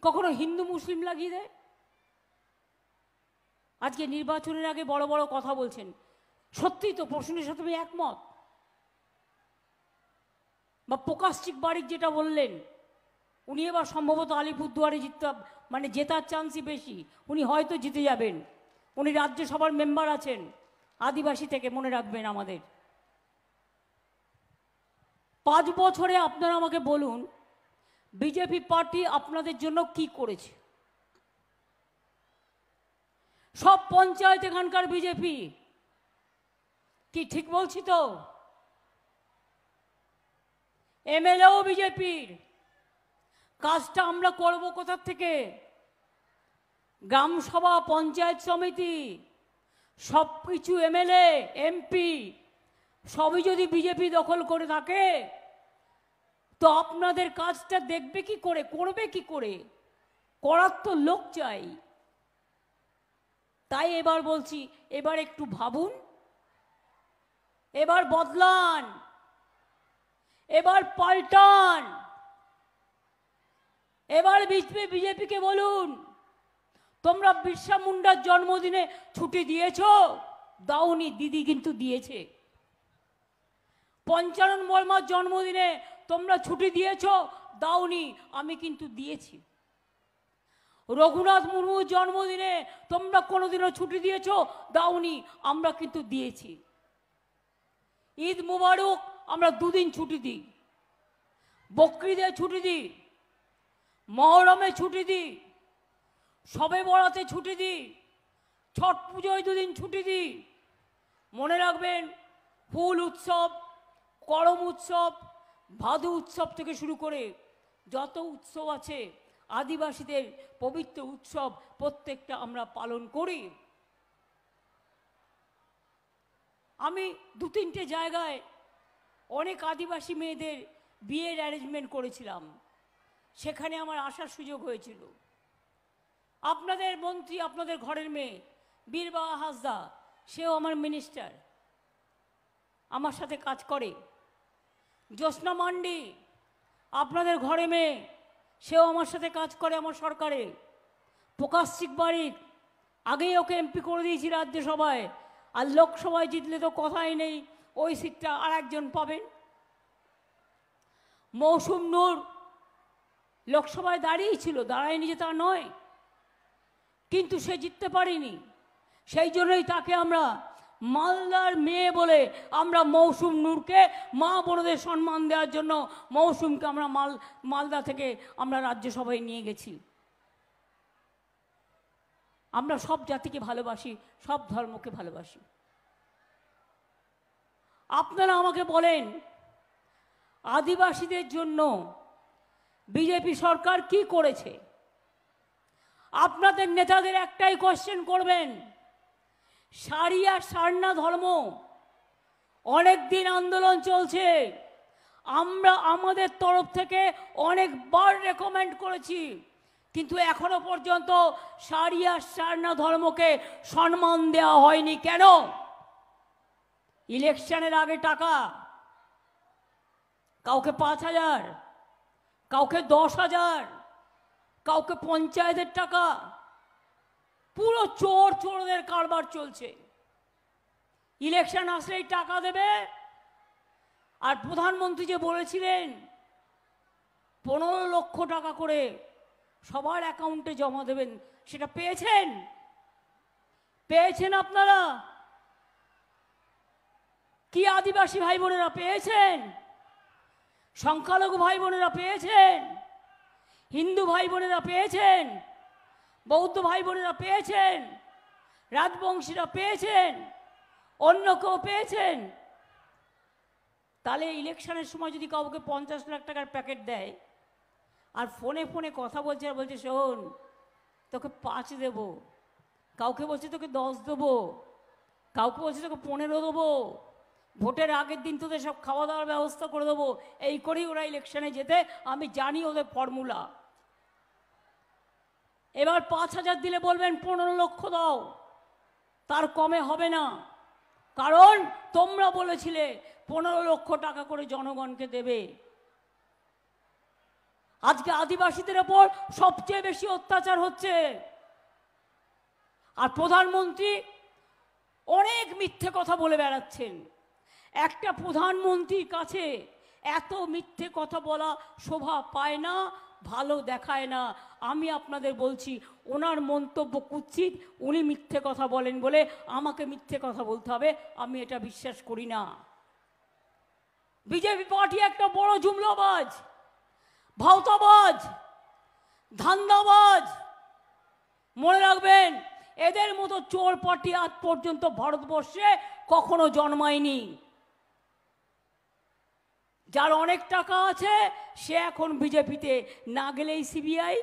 কখনো হিন্দু মুসলিম লাগিয়ে দেয়। আজকে নির্বাচনের আগে বড় বড় কথা বলছেন, সত্যিই তো প্রশ্নের সাথে আমি একমত। বা প্রকাশিক বাড়ির যেটা বললেন, উনি এবার সম্ভবত আলিপুরদুয়ারে জিততে মানে জেতার চান্সই বেশি, উনি হয়তো জিতে যাবেন। উনি রাজ্যসভার মেম্বার আছেন আদিবাসী থেকে, মনে রাখবেন আমাদের। 5 বছরে আপনারা আমাকে বলুন বিজেপি পার্টি আপনাদের জন্য কি করেছে? সব পঞ্চায়েত এখানকার বিজেপি, কি ঠিক বলছি তো? এমএলএও বিজেপির। কাজটা আমরা করব কোথা থেকে? গ্রামসভা, পঞ্চায়েত সমিতি, সব কিছু এমএলএ এমপি সবই যদি বিজেপি দখল করে থাকে, তো আপনাদের কাজটা দেখবে কি করে, করবে কি করে? করার তো লোক চাই। তাই এবার বলছি, এবার একটু ভাবুন, এবার বদলান, এবার পাল্টান। এবার বিজেপিকে বলুন, তোমরা বিরসা মুন্ডার জন্মদিনে ছুটি দিয়েছো? দাওনি, দিদি কিন্তু দিয়েছে। পঞ্চানন বর্মার জন্মদিনে তোমরা ছুটি দিয়েছো? দাওনি, আমি কিন্তু দিয়েছি। রঘুনাথ মুর্মুর জন্মদিনে তোমরা কোনোদিনও ছুটি দিয়েছো? দাওনি, আমরা কিন্তু দিয়েছি। ঈদ মুবারক আমরা 2 দিন ছুটি দিই, বকরিদে ছুটি দিই, মহরমে ছুটি দিই, শবে বরাতে ছুটি দিই, ছট পুজোয় 2 দিন ছুটি দিই। মনে রাখবেন, ফুল উৎসব, করম উৎসব, ভাদু উৎসব থেকে শুরু করে যত উৎসব আছে আদিবাসীদের পবিত্র উৎসব, প্রত্যেকটা আমরা পালন করি। আমি 2-3টে জায়গায় অনেক আদিবাসী মেয়েদের বিয়ের অ্যারেঞ্জমেন্ট করেছিলাম, সেখানে আমার আসার সুযোগ হয়েছিল। আপনাদের মন্ত্রী, আপনাদের ঘরের মেয়ে বীরবাহা হাসদা, সেও আমার মিনিস্টার, আমার সাথে কাজ করে। জ্যোৎস্না মান্ডি আপনাদের ঘরে মেয়ে, সেও আমার সাথে কাজ করে আমার সরকারে। প্রকাশিক বাড়ির আগেই ওকে এমপি করে দিয়েছি রাজ্যসভায়, আর লোকসভায় জিতলে তো কথাই নেই, ওই সিটটা আর একজন পাবেন। মৌসুম নূর লোকসভায় দাঁড়িয়েছিল, দাঁড়ায়নি যে তা নয়, কিন্তু সে জিততে পারেনি। সেই জন্যই তাকে আমরা মালদার মেয়ে বলে আমরা মৌসুম নূরকে, মা বোনদের সম্মান দেওয়ার জন্য মৌসুমকে আমরা মালদা থেকে আমরা রাজ্যসভায় নিয়ে গেছি। আমরা সব জাতিকে ভালোবাসি, সব ধর্মকে ভালোবাসি। আপনারা আমাকে বলেন, আদিবাসীদের জন্য বিজেপি সরকার কি করেছে? আপনাদের নেতাদের একটাই কোশ্চেন করবেন, সারি আর সারনা ধর্ম অনেক দিন আন্দোলন চলছে, আমরা আমাদের তরফ থেকে অনেকবার রেকমেন্ড করেছি, কিন্তু এখনো পর্যন্ত সারি আর সারনা ধর্মকে সম্মান দেওয়া হয়নি। কেন? ইলেকশনের আগে টাকা, কাউকে 5,000, কাউকে 10,000, কাউকে পঞ্চায়েতের টাকা, পুরো চোরদের কারবার চলছে। ইলেকশন আসলেই টাকা দেবে। আর প্রধানমন্ত্রী যে বলেছিলেন 15 লক্ষ টাকা করে সবার অ্যাকাউন্টে জমা দেবেন, সেটা পেয়েছেন? পেয়েছেন আপনারা? কি আদিবাসী ভাই বোনেরা পেয়েছেন? সংখ্যালঘু ভাই বোনেরা পেয়েছেন? হিন্দু ভাই বোনেরা পেয়েছেন? বৌদ্ধ ভাই বোনেরা পেয়েছেন? রাজবংশীরা পেয়েছেন? অন্য কেউ পেয়েছেন? তাহলে ইলেকশনের সময় যদি কাউকে 50 লাখ টাকার প্যাকেট দেয়, আর ফোনে ফোনে কথা বলছে, আর বলছে শোন তোকে 5 দেব, কাউকে বলছে তোকে 10 দেবো, কাউকে বলছে তোকে 15 দেবো, ভোটের আগের দিন তোদের সব খাওয়া দাওয়ার ব্যবস্থা করে দেবো, এই করেই ওরা ইলেকশনে যেতে। আমি জানি ওদের ফর্মুলা। এবার 5,000 দিলে বলবেন 15 লক্ষ দাও, তার কমে হবে না, কারণ তোমরা বলেছিলে 15 লক্ষ টাকা করে জনগণকে দেবে। আজকে আদিবাসীদের ওপর সবচেয়ে বেশি অত্যাচার হচ্ছে। আর প্রধানমন্ত্রী অনেক মিথ্যে কথা বলে বেড়াচ্ছেন। একটা প্রধানমন্ত্রীর কাছে এত মিথ্যে কথা বলা শোভা পায় না, ভালো দেখায় না। আমি আপনাদের বলছি, ওনার মন্তব্য কুৎসিত। উনি মিথ্যে কথা বলেন বলে আমাকে মিথ্যে কথা বলতে হবে, আমি এটা বিশ্বাস করি না। বিজেপি পার্টি একটা বড় জুমলাবাজ, ভাওতাবাজ, ধান্দাবাজ। মনে রাখবেন, এদের মতো চোর পার্টি আজ পর্যন্ত ভারতবর্ষে কখনো জন্মায়নি। যার অনেক টাকা আছে সে এখন বিজেপিতে, না গেলেই সিবিআই,